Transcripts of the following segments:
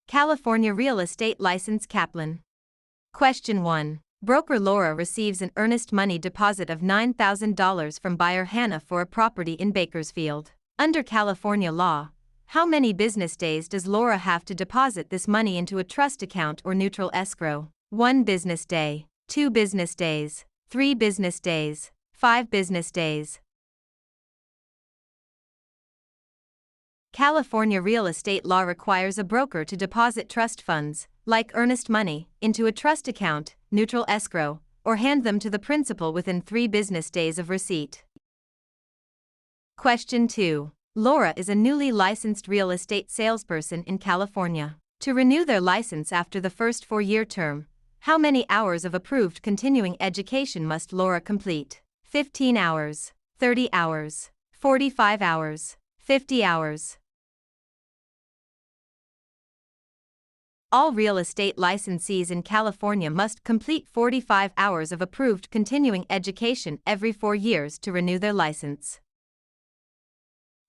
California Real Estate License Kaplan. Question 1. Broker Laura receives an earnest money deposit of $9,000 from buyer Hannah for a property in Bakersfield. Under California law, how many business days does Laura have to deposit this money into a trust account or neutral escrow? 1 business day, 2 business days, 3 business days, 5 business days. California real estate law requires a broker to deposit trust funds, like earnest money, into a trust account, neutral escrow, or hand them to the principal within 3 business days of receipt. Question 2. Laura is a newly licensed real estate salesperson in California. To renew their license after the first 4-year term, how many hours of approved continuing education must Laura complete? 15 hours, 30 hours, 45 hours, 50 hours. All real estate licensees in California must complete 45 hours of approved continuing education every 4 years to renew their license.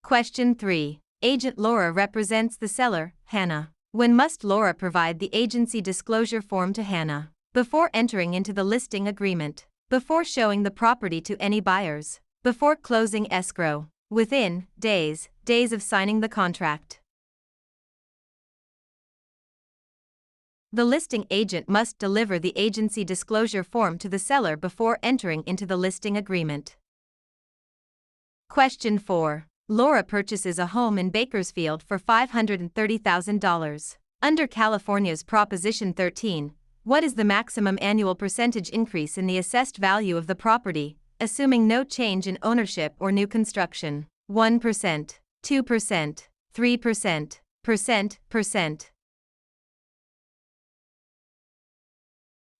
Question 3. Agent Laura represents the seller, Hannah. When must Laura provide the agency disclosure form to Hannah? Before entering into the listing agreement, before showing the property to any buyers, before closing escrow, within days of signing the contract. The listing agent must deliver the agency disclosure form to the seller before entering into the listing agreement. Question 4. Laura purchases a home in Bakersfield for $530,000. Under California's Proposition 13, what is the maximum annual percentage increase in the assessed value of the property, assuming no change in ownership or new construction? 1%, 2%, 3%, percent.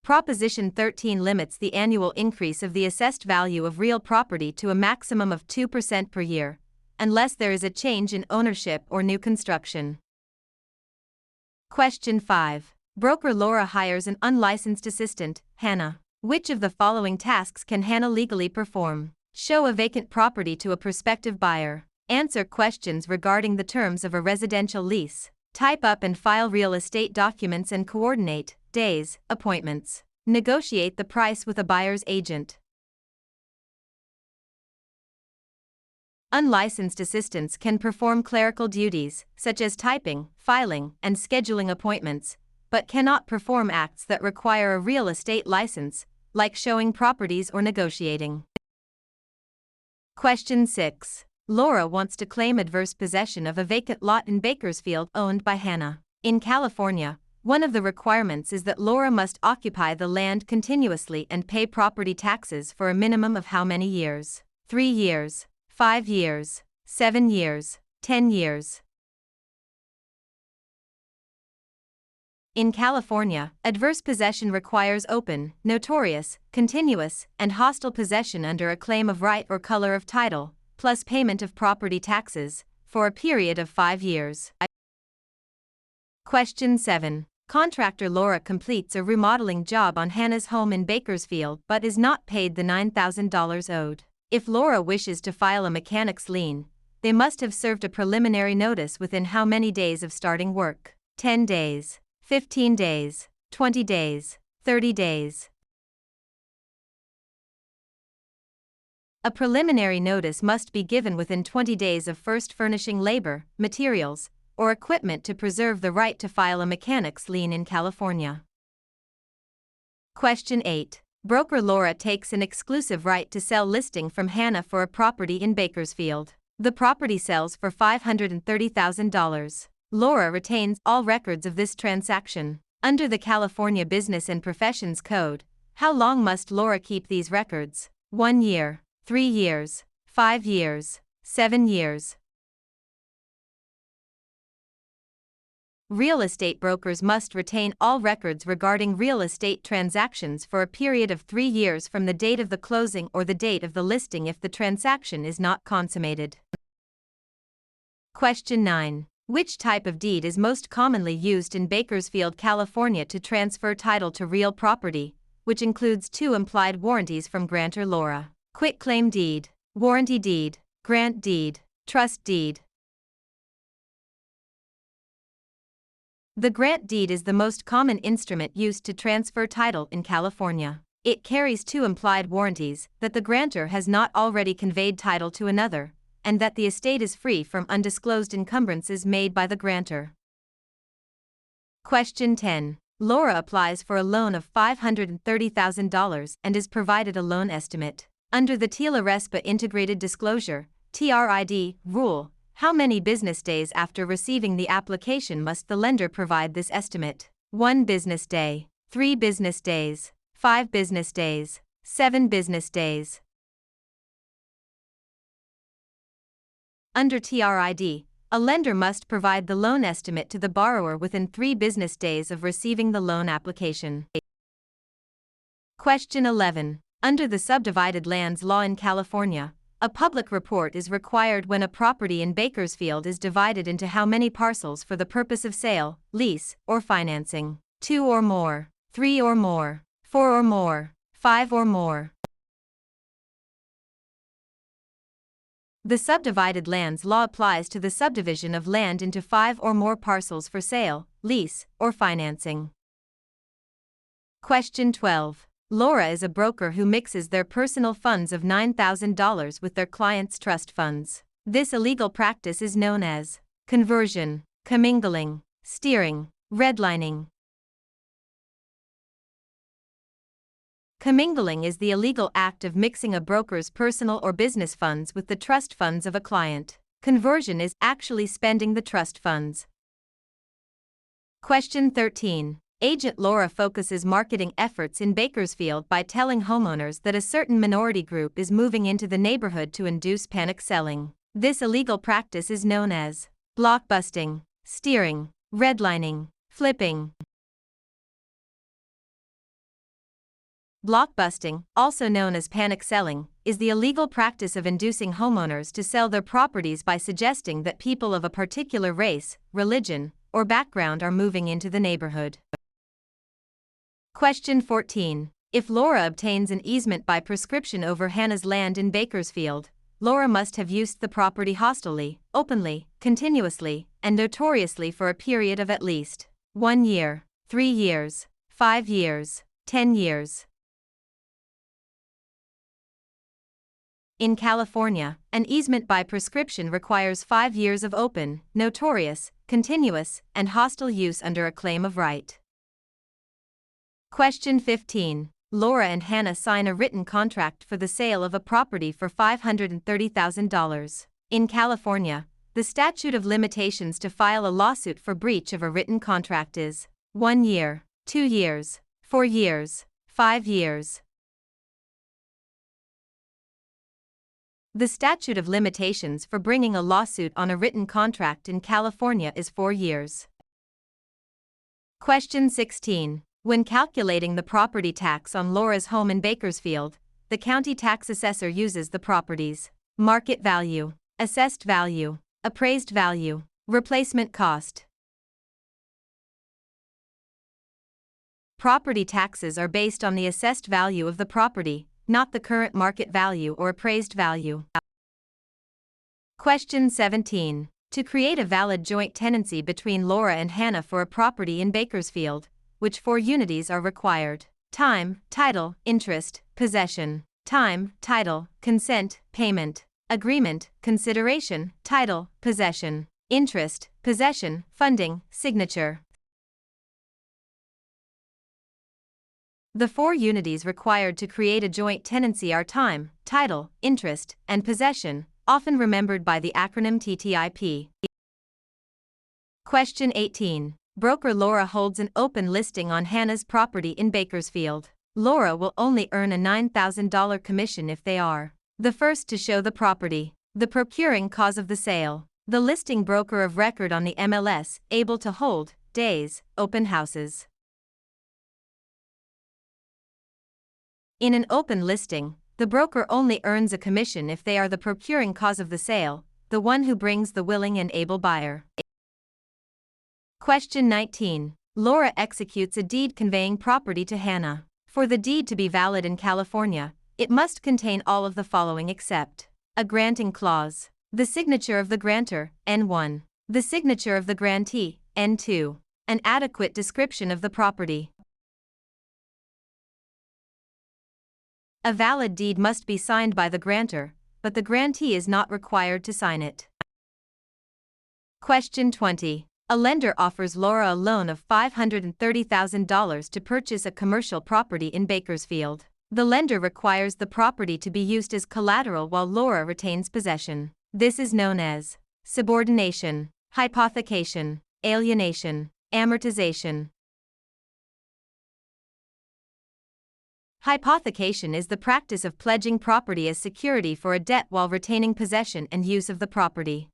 Proposition 13 limits the annual increase of the assessed value of real property to a maximum of 2% per year, unless there is a change in ownership or new construction. Question 5. Broker Laura hires an unlicensed assistant, Hannah. Which of the following tasks can Hannah legally perform? Show a vacant property to a prospective buyer. Answer questions regarding the terms of a residential lease. Type up and file real estate documents and coordinate days, appointments. Negotiate the price with a buyer's agent. Unlicensed assistants can perform clerical duties, such as typing, filing, and scheduling appointments, but cannot perform acts that require a real estate license, like showing properties or negotiating. Question 6. Laura wants to claim adverse possession of a vacant lot in Bakersfield owned by Hannah. In California, one of the requirements is that Laura must occupy the land continuously and pay property taxes for a minimum of how many years? 3 years, 5 years, 7 years, 10 years. In California, adverse possession requires open, notorious, continuous, and hostile possession under a claim of right or color of title, plus payment of property taxes, for a period of 5 years. Question 7. Contractor Laura completes a remodeling job on Hannah's home in Bakersfield but is not paid the $9,000 owed. If Laura wishes to file a mechanic's lien, they must have served a preliminary notice within how many days of starting work? 10 days, 15 days, 20 days, 30 days. A preliminary notice must be given within 20 days of first furnishing labor, materials, or equipment to preserve the right to file a mechanic's lien in California. Question 8. Broker Laura takes an exclusive right to sell listing from Hannah for a property in Bakersfield. The property sells for $530,000. Laura retains all records of this transaction. Under the California Business and Professions Code, how long must Laura keep these records? 1 year, 3 years, 5 years, 7 years. Real estate brokers must retain all records regarding real estate transactions for a period of 3 years from the date of the closing or the date of the listing if the transaction is not consummated. Question 9. Which type of deed is most commonly used in Bakersfield, California to transfer title to real property, which includes 2 implied warranties from grantor Laura? Quitclaim deed, warranty deed, grant deed, trust deed. The grant deed is the most common instrument used to transfer title in California. It carries two implied warranties: that the grantor has not already conveyed title to another, and that the estate is free from undisclosed encumbrances made by the grantor. Question 10. Laura applies for a loan of $530,000 and is provided a loan estimate. Under the TILA-RESPA Integrated Disclosure (TRID) rule, how many business days after receiving the application must the lender provide this estimate? 1 business day, 3 business days, 5 business days, 7 business days. Under TRID, a lender must provide the loan estimate to the borrower within 3 business days of receiving the loan application. Question 11. Under the Subdivided Lands Law in California, a public report is required when a property in Bakersfield is divided into how many parcels for the purpose of sale, lease, or financing: 2 or more, 3 or more, 4 or more, 5 or more. The Subdivided Lands Law applies to the subdivision of land into 5 or more parcels for sale, lease, or financing. Question 12. Laura is a broker who mixes their personal funds of $9,000 with their clients' trust funds. This illegal practice is known as conversion, commingling, steering, redlining. Commingling is the illegal act of mixing a broker's personal or business funds with the trust funds of a client. Conversion is actually spending the trust funds. Question 13. Agent Laura focuses marketing efforts in Bakersfield by telling homeowners that a certain minority group is moving into the neighborhood to induce panic selling. This illegal practice is known as blockbusting, steering, redlining, flipping. Blockbusting, also known as panic selling, is the illegal practice of inducing homeowners to sell their properties by suggesting that people of a particular race, religion, or background are moving into the neighborhood. Question 14. If Laura obtains an easement by prescription over Hannah's land in Bakersfield, Laura must have used the property hostilely, openly, continuously, and notoriously for a period of at least 1 year, 3 years, 5 years, 10 years. In California, an easement by prescription requires 5 years of open, notorious, continuous, and hostile use under a claim of right. Question 15. Laura and Hannah sign a written contract for the sale of a property for $530,000. In California, the statute of limitations to file a lawsuit for breach of a written contract is 1 year, 2 years, 4 years, 5 years. The statute of limitations for bringing a lawsuit on a written contract in California is 4 years. Question 16. When calculating the property tax on Laura's home in Bakersfield, the county tax assessor uses the property's market value, assessed value, appraised value, replacement cost. Property taxes are based on the assessed value of the property, not the current market value or appraised value. Question 17. To create a valid joint tenancy between Laura and Hannah for a property in Bakersfield, which 4 unities are required? Time, title, interest, possession. Time, title, consent, payment. Agreement, consideration, title, possession. Interest, possession, funding, signature. The 4 unities required to create a joint tenancy are time, title, interest, and possession, often remembered by the acronym TTIP. Question 18. Broker Laura holds an open listing on Hannah's property in Bakersfield. Laura will only earn a $9,000 commission if they are the first to show the property, the procuring cause of the sale, the listing broker of record on the MLS, able to hold, days, open houses. In an open listing, the broker only earns a commission if they are the procuring cause of the sale, the one who brings the willing and able buyer. Question 19. Laura executes a deed conveying property to Hannah. For the deed to be valid in California, it must contain all of the following except a granting clause, the signature of the grantor, N1, the signature of the grantee, N2, An adequate description of the property. A valid deed must be signed by the grantor, but the grantee is not required to sign it. Question 20. A lender offers Laura a loan of $530,000 to purchase a commercial property in Bakersfield. The lender requires the property to be used as collateral while Laura retains possession. This is known as subordination, hypothecation, alienation, amortization. Hypothecation is the practice of pledging property as security for a debt while retaining possession and use of the property.